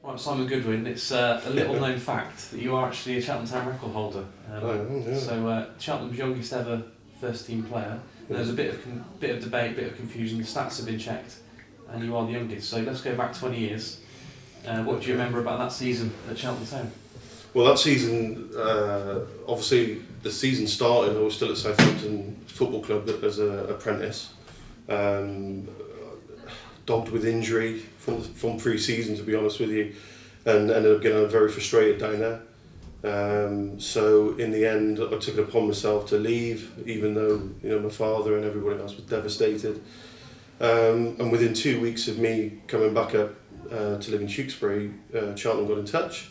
Right, Simon Goodwin, it's a little known fact that you are actually a Cheltenham Town record holder. Yeah. So Cheltenham's youngest ever first team player. Yeah. There's a bit of debate, bit of confusion. The stats have been checked, and you are the youngest. So let's go back 20 years. What do you remember about that season at Cheltenham Town? Well, that season, obviously, the season started. I was still at Southampton Football Club as an apprentice. Dogged with injury from pre-season, to be honest with you, and ended up getting very frustrated down there. So in the end, I took it upon myself to leave, even though my father and everybody else was devastated. And within 2 weeks of me coming back up to live in Tewkesbury, Cheltenham got in touch.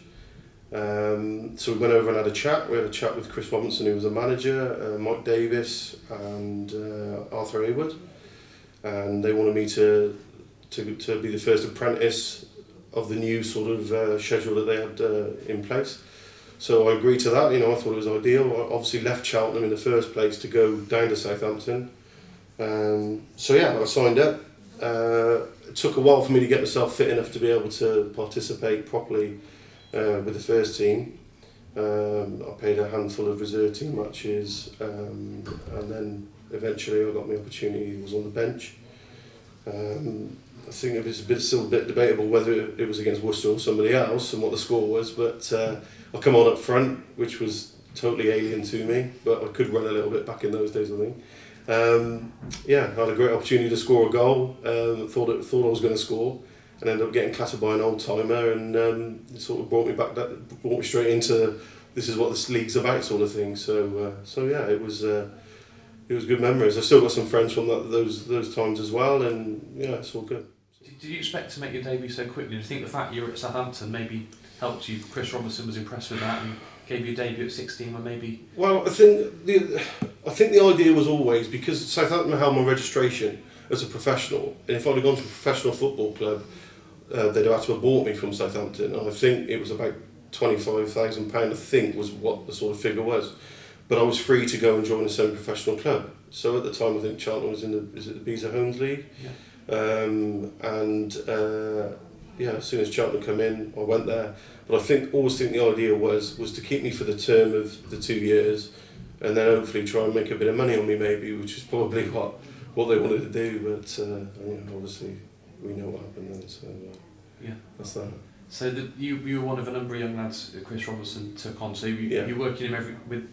So we went over and had a chat. We had a chat with Chris Robinson, who was the manager, Mike Davis, and Arthur Haywood, and they wanted me to be the first apprentice of the new sort of schedule that they had in place. So I agreed to that. I thought it was ideal. I obviously left Cheltenham in the first place to go down to Southampton. So yeah, I signed up. It took a while for me to get myself fit enough to be able to participate properly with the first team. I played a handful of reserve team matches, and then eventually I got my opportunity. Was on the bench. I think it was still a bit debatable whether it was against Worcester or somebody else and what the score was, but I come on up front, which was totally alien to me, but I could run a little bit back in those days, I think. I had a great opportunity to score a goal. Thought I was going to score, and ended up getting clattered by an old timer, and it sort of brought me straight into this is what this league's about, sort of thing. So yeah, it was good memories. I still got some friends from those times as well, and yeah, it's all good. Did you expect to make your debut so quickly? Do you think the fact you were at Southampton maybe helped you? Chris Robinson was impressed with that and gave you a debut at 16, or maybe? Well, I think the idea was always, because Southampton held my registration as a professional, and if I'd have gone to a professional football club, they'd have had to have bought me from Southampton. And I think it was about £25,000. I think was what the sort of figure was. But I was free to go and join a semi-professional club. So at the time, I think Cheltenham was in the Beezer Homes League. Yeah. As soon as Cheltenham come in, I went there. But I always think the idea was to keep me for the term of the 2 years, and then hopefully try and make a bit of money on me, maybe, which is probably what they wanted to do. But obviously we know what happened then. So that's that. So you were one of a number of young lads that Chris Robinson took on. So you're working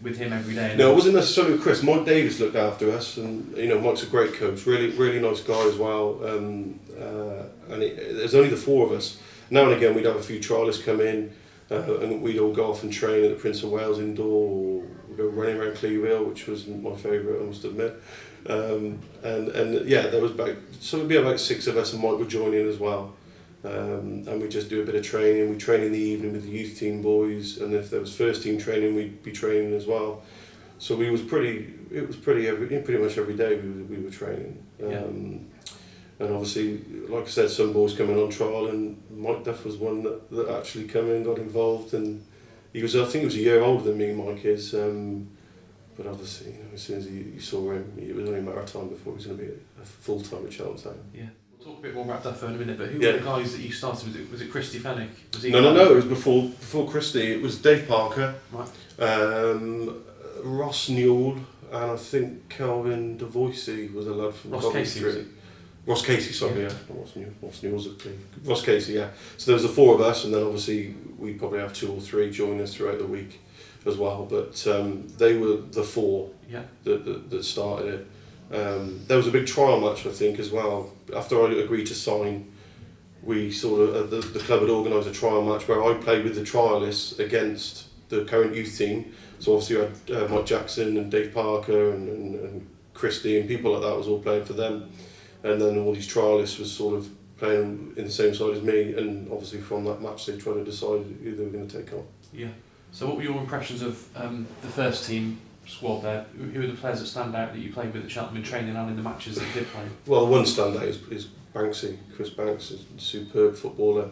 with him every day. No, it wasn't necessarily with Chris. Mike Davis looked after us, and Mike's a great coach, really nice guy as well. There's only the four of us. Now and again, we'd have a few trialists come in, and we'd all go off and train at the Prince of Wales indoor, or we'd go running around Clearville, which was my favourite, I must admit. There was it'd be about six of us, and Mike would join in as well. And we just do a bit of training. We train in the evening with the youth team boys, and if there was first team training, we'd be training as well. So it was pretty much every day we were training. And obviously, like I said, some boys coming on trial, and Mike Duff was one that actually came in and got involved, and I think he was a year older than me, Mike is. But obviously, as soon as you saw him, it was only a matter of time before he was going to be a full-time at Cheltenham Town. Yeah. Talk a bit more about Duff in a minute, but who were the guys that you started with? Was it Christy Fennick? No, it was before Christy. It was Dave Parker, right. Ross Newell, and I think Kelvin DeVoisey was a lad from Ross Casey. Ross Casey, sorry, yeah. Ross Newell's a thing. Ross Casey, yeah. So there was the four of us, and then obviously we probably have two or three join us throughout the week as well. But they were the four that started it. There was a big trial match, I think, as well. After I agreed to sign, we sort of the club had organised a trial match where I played with the trialists against the current youth team. So obviously I had Mike Jackson and Dave Parker and Christy and people like that was all playing for them, and then all these trialists was sort of playing in the same side as me. And obviously from that match they tried to decide who they were going to take on. Yeah. So what were your impressions of the first team squad there? Who are the players that stand out that you played with at Cheltenham in training and in the matches that you did play? Well, the one standout is Banksy. Chris Banks is a superb footballer.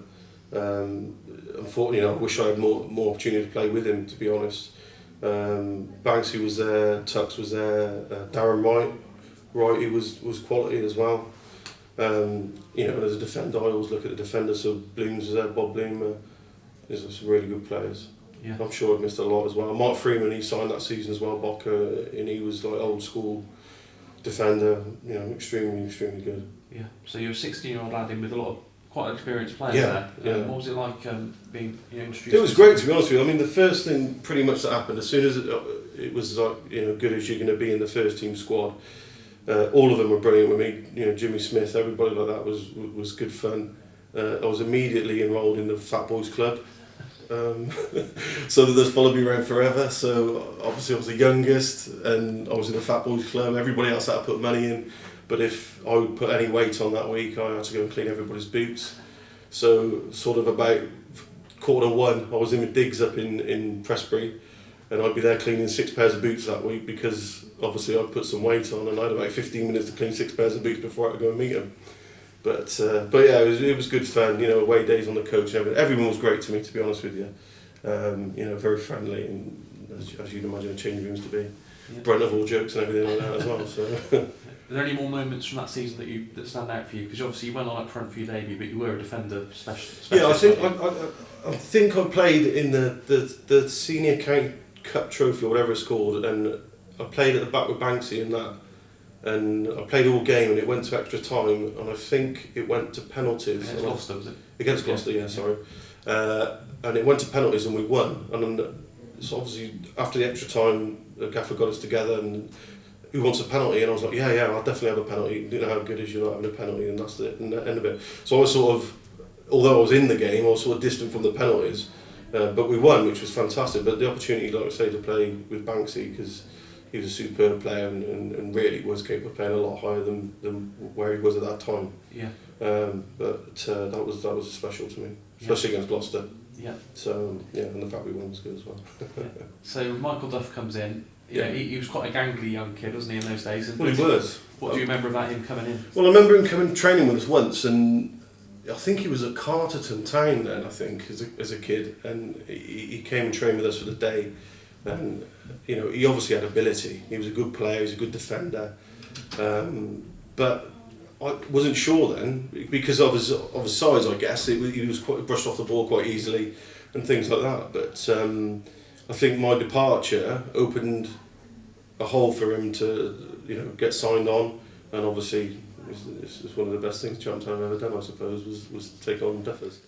Unfortunately, I wish I had more opportunity to play with him, to be honest. Banksy was there, Tux was there, Darren Wright he was quality as well. You know, and as a defender, I always look at the defender. So Bloom's was there, Bob Bloom is some really good players. Yeah. I'm sure I've missed a lot as well. Mark Freeman, he signed that season as well, Boca, and he was like old school defender. You know, extremely good. Yeah. So you're a 16-year-old lad in with a lot of quite experienced players Yeah, there. yeah. What was it like being introduced? It was great, to be honest with you. I mean, the first thing pretty much that happened, as soon as it was like, you know, good as you're going to be in the first team squad, all of them were brilliant with me. You know, Jimmy Smith, everybody like that was good fun. I was immediately enrolled in the Fat Boys Club. So that they've followed me around forever. So obviously I was the youngest and I was in the Fat Boys Club. Everybody else had to put money in, but if I would put any weight on that week, I had to go and clean everybody's boots. So sort of about 1:15, I was in my digs up in Prestbury, and I'd be there cleaning 6 pairs of boots that week because obviously I'd put some weight on, and I had about 15 minutes to clean 6 pairs of boots before I had to go and meet them. But yeah, it was good fun. You know, away days on the coach and everything. Everyone was great to me, to be honest with you. You know, very friendly, and as you'd imagine, changing rooms to be. Yeah. Brunt of all jokes and everything like that as well. So. Are there any more moments from that season that stand out for you? Because obviously you went on up front for your debut, but you were a defender specialist. Yeah, I think I played in the Senior County Cup Trophy or whatever it's called, and I played at the back with Banksy in that. And I played all game, and it went to extra time, and I think it went to penalties. Against Gloucester, was it? Against Gloucester, yeah, sorry. And it went to penalties, and we won. And then, so obviously after the extra time, the gaffer got us together, and who wants a penalty? And I was like, yeah, I'll definitely have a penalty. You know how good is you're not having a penalty, and that's the end of it. So I was sort of, although I was in the game, I was sort of distant from the penalties, but we won, which was fantastic. But the opportunity, like I say, to play with Banksy, because he was a superb player and really was capable of playing a lot higher than where he was at that time. Yeah. But that was special to me, especially against Gloucester. Yeah. So yeah, and the fact we won was good as well. Yeah. So Michael Duff comes in. You know, he was quite a gangly young kid, wasn't he, in those days? And Well, he was. What do you remember about him coming in? Well, I remember him coming training with us once, and I think he was at Cheltenham Town then, I think, as a kid, and he came and trained with us for the day. And you know, he obviously had ability. He was a good player. He was a good defender. But I wasn't sure then because of his size. I guess he was quite brushed off the ball quite easily and things like that. But I think my departure opened a hole for him to, you know, get signed on. And obviously, it's one of the best things Cheltenham Town have ever done, I suppose, was take on Duffers.